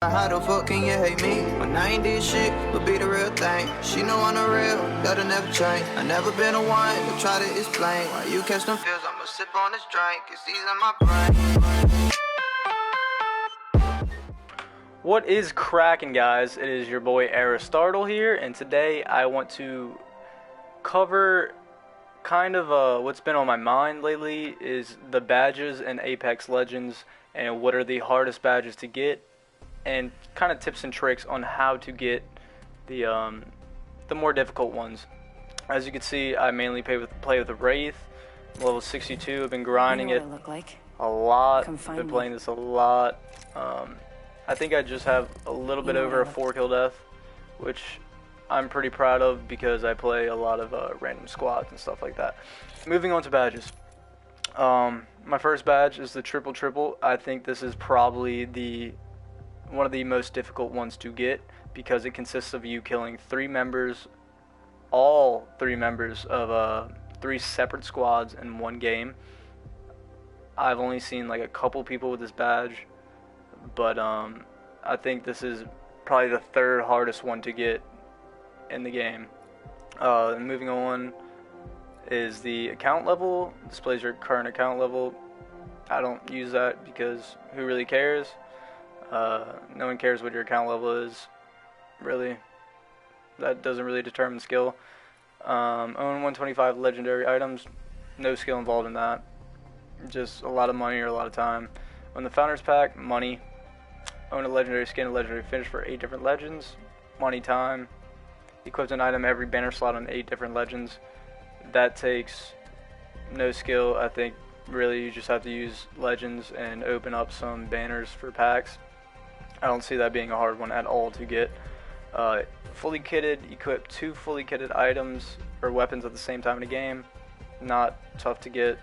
How the fuck can you hate me when I ain't did shit but be the real thing? She know I'm the real, that'll never change. I never been the one to try to explain why you catch them feels. I'ma sip on this drink, it's easy in my brain. What is cracking, guys? It is your boy Aristotle here, and today I want to cover kind of what's been on my mind lately is the badges in Apex Legends and what are the hardest badges to get, and kind of tips and tricks on how to get the more difficult ones. As you can see, I mainly play with the Wraith, level 62. I've been grinding it a lot. Been playing this a lot. I think I just have a little bit over a 4-kill death, which I'm pretty proud of because I play a lot of random squads and stuff like that. Moving on to badges. My first badge is the triple triple. I think this is probably one of the most difficult ones to get because it consists of you killing all three members of 3 separate squads in one game. I've only seen like a couple people with this badge, but I think this is probably the 3rd hardest one to get in the game. And moving on is the account level. Displays your current account level. I don't use that because who really cares? No one cares what your account level is, really. That doesn't really determine skill. Own 125 legendary items. No skill involved in that. Just a lot of money or a lot of time. On the Founders Pack, money. Own a legendary skin, a legendary finish for 8 different legends. Money, time. Equipped an item every banner slot on 8 different legends. That takes no skill. I think really you just have to use legends and open up some banners for packs. I don't see that being a hard one at all to get. Fully kitted, equip 2 fully kitted items or weapons at the same time in a game. Not tough to get.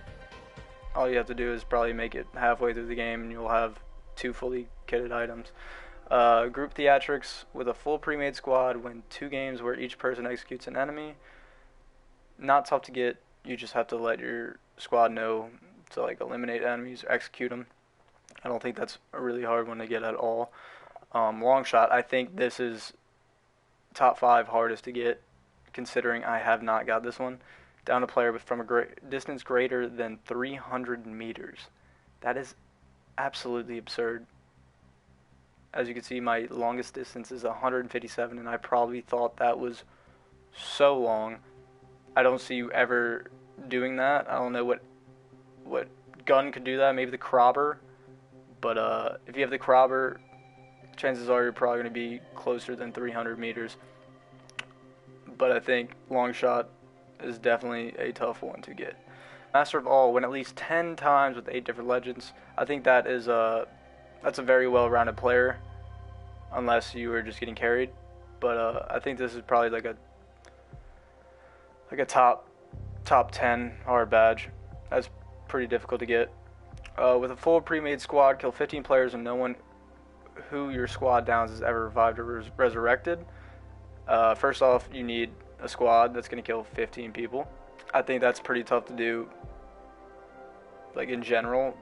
All you have to do is probably make it halfway through the game and you'll have 2 fully kitted items. Group theatrics with a full pre-made squad. Win 2 games where each person executes an enemy. Not tough to get. You just have to let your squad know to like eliminate enemies or execute them. I don't think that's a really hard one to get at all. Long shot, I think this is top 5 hardest to get, considering I have not got this one. Down a player from a distance greater than 300 meters. That is absolutely absurd. As you can see, my longest distance is 157, and I probably thought that was so long. I don't see you ever doing that. I don't know what gun could do that. Maybe the Crobber. But if you have the Crobber, chances are you're probably going to be closer than 300 meters. But I think long shot is definitely a tough one to get. Master of All, win at least 10 times with 8 different legends. I think that is that's a very well-rounded player, unless you were just getting carried. But I think this is probably like a top 10 hard badge. That's pretty difficult to get. With a full pre-made squad, kill 15 players and no one who your squad downs is ever revived or resurrected. First off, you need a squad that's going to kill 15 people. I think that's pretty tough to do, like in general.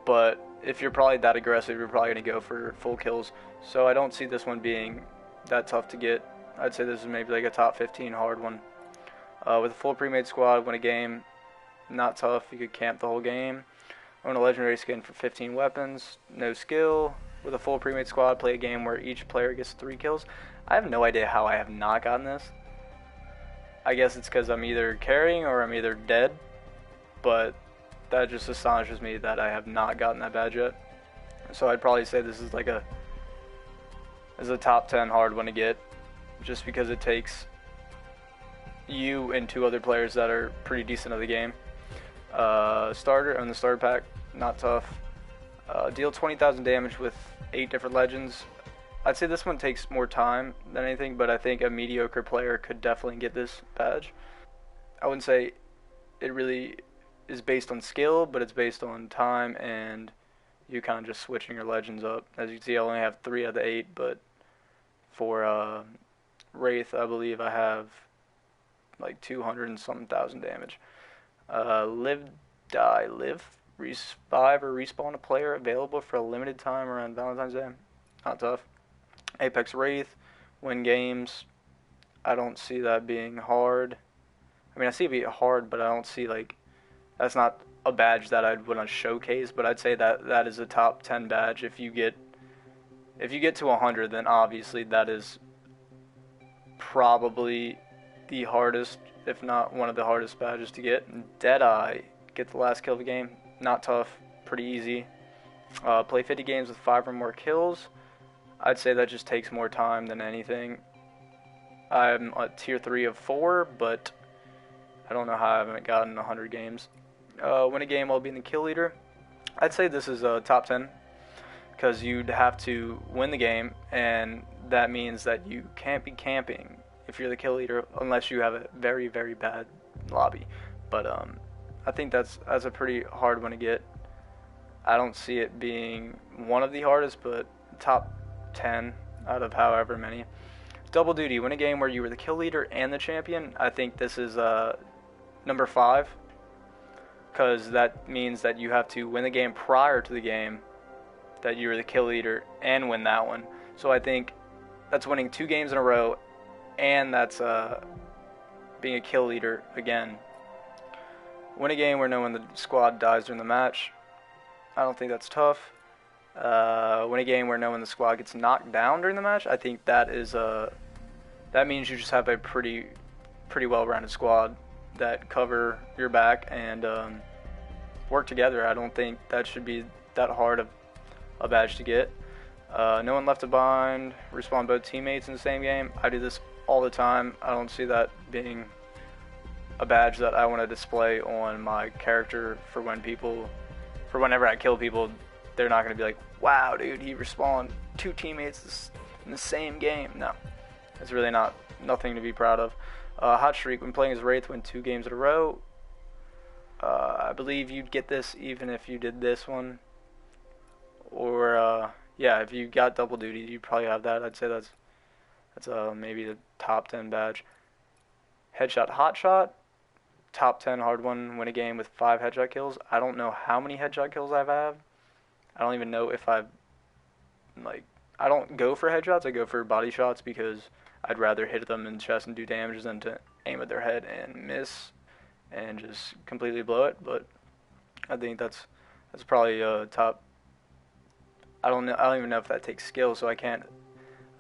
But if you're probably that aggressive, you're probably going to go for full kills. So I don't see this one being that tough to get. I'd say this is maybe like a top 15 hard one. With a full pre-made squad, win a game. Not tough. You could camp the whole game. Own a legendary skin for 15 weapons. No skill. With a full pre-made squad, play a game where each player gets 3 kills. I have no idea how I have not gotten this. I guess it's because I'm either carrying or I'm either dead. But that just astonishes me that I have not gotten that badge yet. So I'd probably say this is like a top 10 hard one to get. Just because it takes you and 2 other players that are pretty decent at the game. Starter on the starter pack, not tough. Deal 20,000 damage with 8 different legends. I'd say this one takes more time than anything, but I think a mediocre player could definitely get this badge. I wouldn't say it really is based on skill, but it's based on time and you kind of just switching your legends up. As you can see, I only have 3 out of the 8, but for Wraith, I believe I have like 200 and something thousand damage. Live, revive or respawn a player available for a limited time around Valentine's Day. not tough. Apex Wraith, win games. I don't see that being hard. I mean, I see it being hard, but I don't see, like, that's not a badge that I'd want to showcase, but I'd say that that is a top 10 badge. If you get to 100, then obviously that is probably the hardest, if not one of the hardest badges to get. Deadeye, get the last kill of the game. Not tough, pretty easy. Play 50 games with 5 or more kills. I'd say that just takes more time than anything. I'm at tier 3 of 4, but I don't know how I haven't gotten 100 games. Win a game while being the kill leader. I'd say this is a top 10, because you'd have to win the game, and that means that you can't be camping if you're the kill leader unless you have a very, very bad lobby. But I think that's a pretty hard one to get. I don't see it being one of the hardest, but top 10 out of however many. Double duty, win a game where you were the kill leader and the champion. I think this is number 5, because that means that you have to win the game prior to the game that you were the kill leader and win that one. So I think that's winning 2 games in a row, and that's being a kill leader again. Win a game where no one in the squad dies during the match. I don't think that's tough. Win a game where no one in the squad gets knocked down during the match. I think that is that means you just have a pretty well-rounded squad that cover your back and work together. I don't think that should be that hard of a badge to get. No one left behind. Respawn both teammates in the same game. I do this all the time. I don't see that being a badge that I want to display on my character for whenever I kill people. They're not going to be like, wow, dude, he respawned 2 teammates in the same game. No, it's really nothing to be proud of. Hot streak, when playing as Wraith, win 2 games in a row. I believe you'd get this even if you did this one. Or, yeah, if you got double duty, you probably have that. I'd say that's maybe the top 10 badge. Headshot, hot shot, top 10 hard one. Win a game with 5 headshot kills. I don't know how many headshot kills I've had. I don't even know if I don't go for headshots. I go for body shots because I'd rather hit them in the chest and do damage than to aim at their head and miss and just completely blow it. But I think that's probably top. I don't even know if that takes skill, so I can't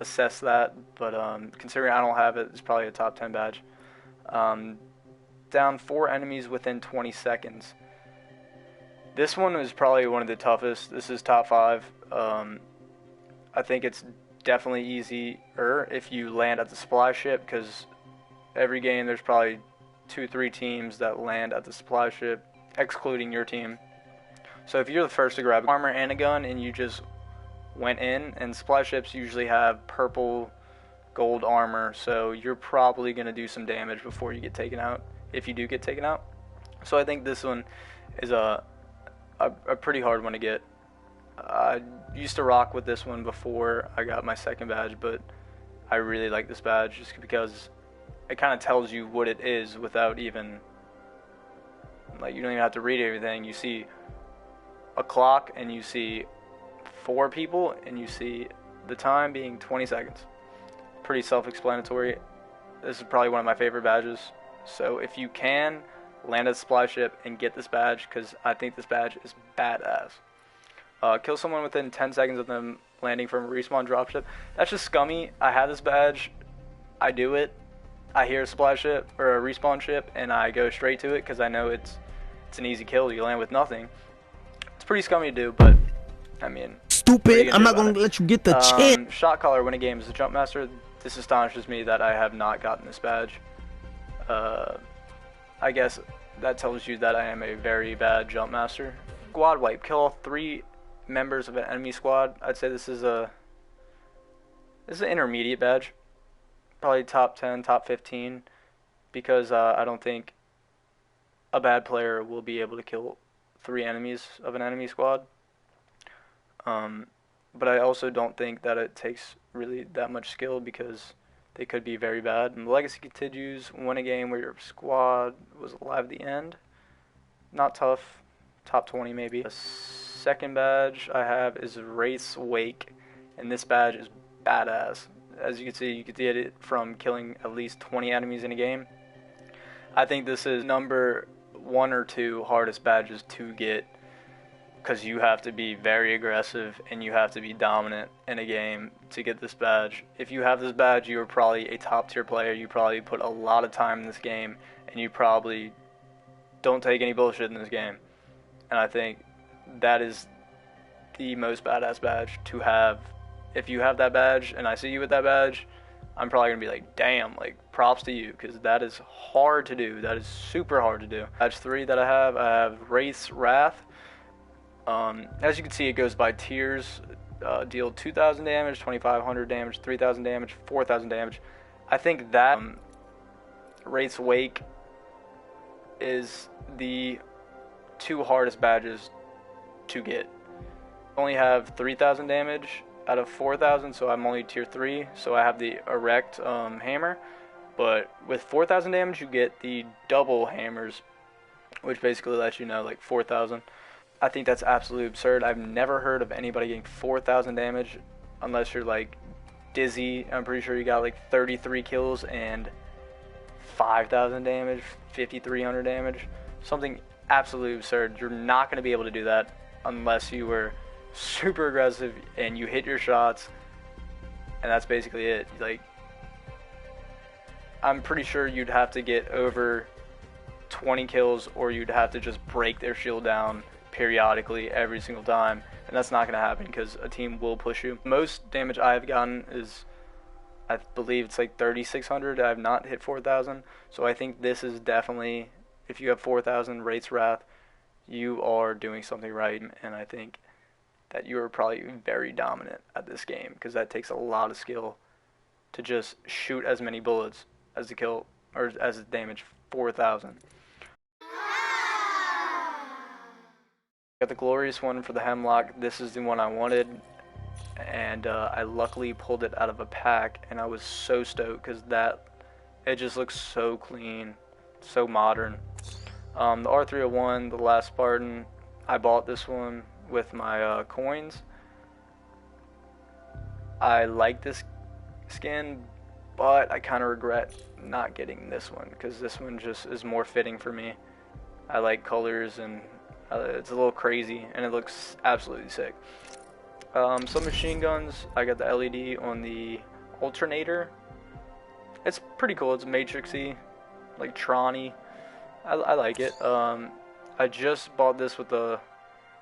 assess that. But considering I don't have it, it's probably a top 10 badge. Down 4 enemies within 20 seconds. This one is probably one of the toughest. This is top 5. I think it's definitely easier if you land at the supply ship, because every game there's probably 2-3 teams that land at the supply ship, excluding your team. So if you're the first to grab armor and a gun and you just went in, and supply ships usually have purple, gold armor, so you're probably going to do some damage before you get taken out, if you do get taken out. So I think this one is a pretty hard one to get. I used to rock with this one before I got my second badge, but I really like this badge just because it kind of tells you what it is without even, like, you don't even have to read everything. You see a clock and you see 4 people and you see the time being 20 seconds. Pretty self-explanatory. This is probably one of my favorite badges. So if you can, land at the supply ship and get this badge, because I think this badge is badass. Kill someone within 10 seconds of them landing from a respawn dropship. That's just scummy. I have this badge. I do it. I hear a supply ship or a respawn ship, and I go straight to it because I know it's an easy kill. You land with nothing. It's pretty scummy to do, but I mean, stupid. I'm not gonna let you get the chance. Shot caller, win a game as a jump master. This astonishes me that I have not gotten this badge. I guess that tells you that I am a very bad jump master. Squad wipe, kill all 3 members of an enemy squad. I'd say this is an intermediate badge, probably top 10, top 15, because I don't think a bad player will be able to kill 3 enemies of an enemy squad. But I also don't think that it takes really that much skill, because they could be very bad. And legacy continues, win a game where your squad was alive at the end. Not tough, top 20 maybe. The second badge I have is Race Wake. and this badge is badass. As you can see, you could get it from killing at least 20 enemies in a game. I think this is number 1 or 2 hardest badges to get, because you have to be very aggressive and you have to be dominant in a game to get this badge. If you have this badge, you are probably a top tier player. You probably put a lot of time in this game, and you probably don't take any bullshit in this game. And I think that is the most badass badge to have. If you have that badge and I see you with that badge, I'm probably going to be like, damn, like, props to you, because that is hard to do. That is super hard to do. Badge 3 that I have Wraith's Wrath. As you can see, it goes by tiers. Deal 2,000 damage, 2,500 damage, 3,000 damage, 4,000 damage. I think that Wraith's Wake is the 2 hardest badges to get. I only have 3,000 damage out of 4,000, so I'm only tier 3, so I have the erect hammer. But with 4,000 damage, you get the double hammers, which basically lets you know, like, 4,000. I think that's absolutely absurd. I've never heard of anybody getting 4,000 damage unless you're like Dizzy. I'm pretty sure you got like 33 kills and 5,000 damage, 5,300 damage. Something absolutely absurd. You're not going to be able to do that unless you were super aggressive and you hit your shots, and that's basically it. Like, I'm pretty sure you'd have to get over 20 kills, or you'd have to just break their shield down periodically every single time, and that's not going to happen because a team will push you. Most damage I've gotten is, I believe it's like 3,600. I've not hit 4,000, so I think this is definitely, if you have 4,000 Wraith's Wrath, you are doing something right, and I think that you are probably very dominant at this game, because that takes a lot of skill to just shoot as many bullets as to kill, or as to damage 4,000. Got the glorious one for the Hemlock. This is the one I wanted, and I luckily pulled it out of a pack, and I was so stoked because it just looks so clean, so modern. The R301, the Last Spartan, I bought this one with my coins. I like this skin, but I kind of regret not getting this one, because this one just is more fitting for me. I like colors, and it's a little crazy, and it looks absolutely sick. Some machine guns. I got the LED on the alternator. It's pretty cool. It's matrixy, like Tron-y. I like it. I just bought this with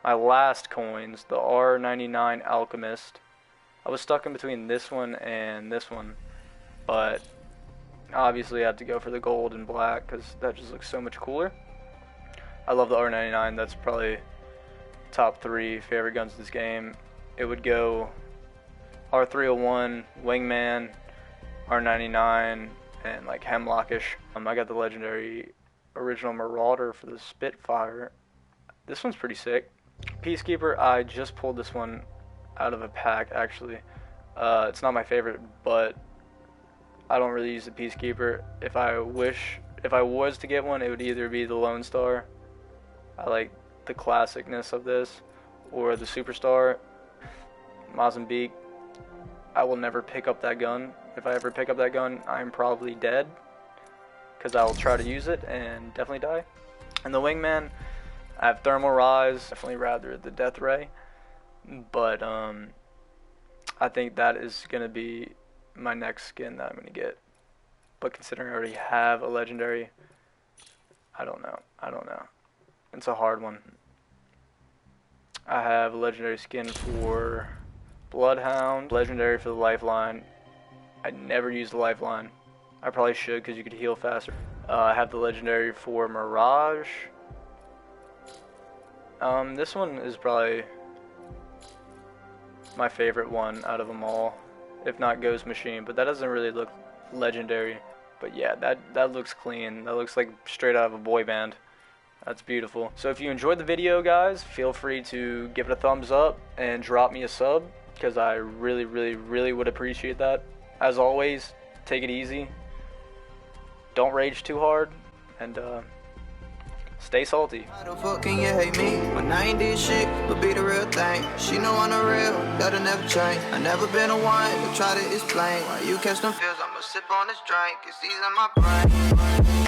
my last coins, the R99 Alchemist. I was stuck in between this one and this one, but obviously I had to go for the gold and black because that just looks so much cooler. I love the R99. That's probably top 3 favorite guns in this game. It would go R301, Wingman, R99, and like Hemlockish. I got the legendary original Marauder for the Spitfire. This one's pretty sick. Peacekeeper, I just pulled this one out of a pack actually. It's not my favorite, but I don't really use the Peacekeeper. If I was to get one, it would either be the Lone Star. I like the classicness of this, or the Superstar. Mozambique. I will never pick up that gun. If I ever pick up that gun, I'm probably dead, because I will try to use it and definitely die. And the Wingman, I have Thermal Rise, definitely rather the Death Ray, but I think that is going to be my next skin that I'm going to get. But considering I already have a legendary, I don't know. It's a hard one. I have a legendary skin for Bloodhound, legendary for the Lifeline. I never use the Lifeline. I probably should, because you could heal faster. I have the legendary for Mirage. This one is probably my favorite one out of them all, if not Ghost Machine, but that doesn't really look legendary. But yeah, that looks clean. That looks like straight out of a boy band. That's beautiful. So if you enjoyed the video, guys, feel free to give it a thumbs up and drop me a sub, because I really, really, really would appreciate that. As always, take it easy. Don't rage too hard, and Stay salty. Why the fuck can you hate me when I ain't did shit but be the real thing? She know I'm the real, that'll never change. I never been the one to try to explain why you catch them feels. I'ma sip on this drink, it's easing my brain.